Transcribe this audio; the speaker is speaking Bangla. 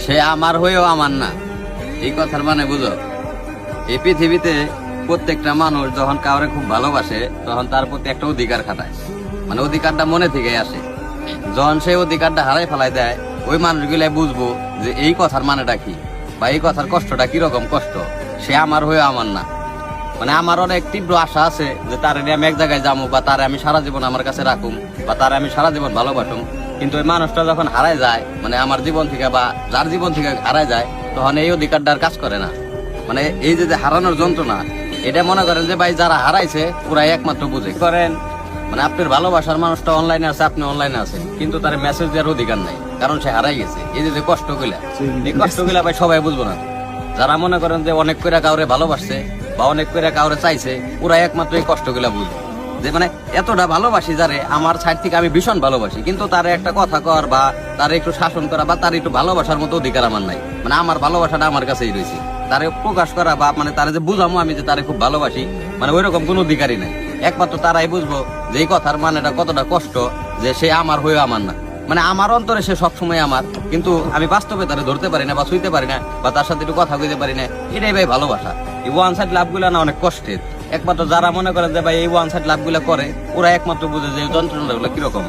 সে আমার হয়েও আমার না, এই কথার মানে বুঝো। এই পৃথিবীতে প্রত্যেকটা মানুষ যখন কাউরে খুব ভালোবাসে তখন তার প্রতি একটা অধিকার খাটায়, মানে অধিকারটা মনে থেকে আসে। যখন সেই অধিকারটা হারাই ফেলাই দেয়, ওই মানুষগুলাই বুঝবো যে এই কথার মানেটা কি, বা এই কথার কষ্টটা কিরকম কষ্ট। সে আমার হয়েও আমার না, মানে আমার অনেক তীব্র আশা আছে যে তার আমি এক জায়গায় যাবো, বা তারে আমি সারা জীবন আমার কাছে রাখুম, বা তারে আমি সারা জীবন ভালোবাসুম। কিন্তু ওই মানুষটা যখন হারায় যায়, মানে আমার জীবন থেকে বা যার জীবন থেকে হারায় যায়, তখন এই অধিকারটা আর কাজ করে না। মানে এই যে হারানোর যন্ত্রণা, এটা মনে করেন যে ভাই যারা হারাইছে ওরাই একমাত্র বুঝে। করেন মানে আপনার ভালোবাসার মানুষটা অনলাইনে আছে, আপনি অনলাইনে আছেন, কিন্তু তার মেসেজ দেওয়ার অধিকার নাই, কারণ সে হারাই গেছে। এই যে কষ্টগুলা, এই কষ্টগুলা ভাই সবাই বুঝবো না। যারা মনে করেন যে অনেক করে কাউরে ভালোবাসছে বা অনেক করে কাউরে চাইছে, ওরা একমাত্র এই কষ্টগুলা বুঝবে। যে মানে এতটা ভালোবাসি যারে, আমার সাইড থেকে আমি ভীষণ ভালোবাসি, কিন্তু তার একটা কথা কর বা তার একটু শাসন করা বা তার একটু ভালোবাসার মতো অধিকার আমার নাই। মানে আমার ভালোবাসাটা আমার কাছেই রয়েছে, তারে প্রকাশ করা বা মানে তারে যে বুঝামো আমি যে তারে খুব ভালোবাসি, মানে ওইরকম কোনো অধিকারই নাই। একমাত্র তারাই বুঝবো যে এই কথার মানেটা কতটা কষ্ট, যে সে আমার হয়েও আমার না। মানে আমার অন্তরে সে সবসময় আমার, কিন্তু আমি বাস্তবে তারে ধরতে পারি না বা ছুঁইতে পারি না বা তার সাথে একটু কথা কইতে পারি না। এটাই ভাই ভালোবাসা। এই ওয়ান সাইড লাভ গুলা না অনেক কষ্টের। একমাত্র যারা মনে করেন যে ভাই এই ওয়ান সাইড লাভ গুলা করে, ওরা একমাত্র বুঝে যে যন্ত্রণা গুলো কিরকম।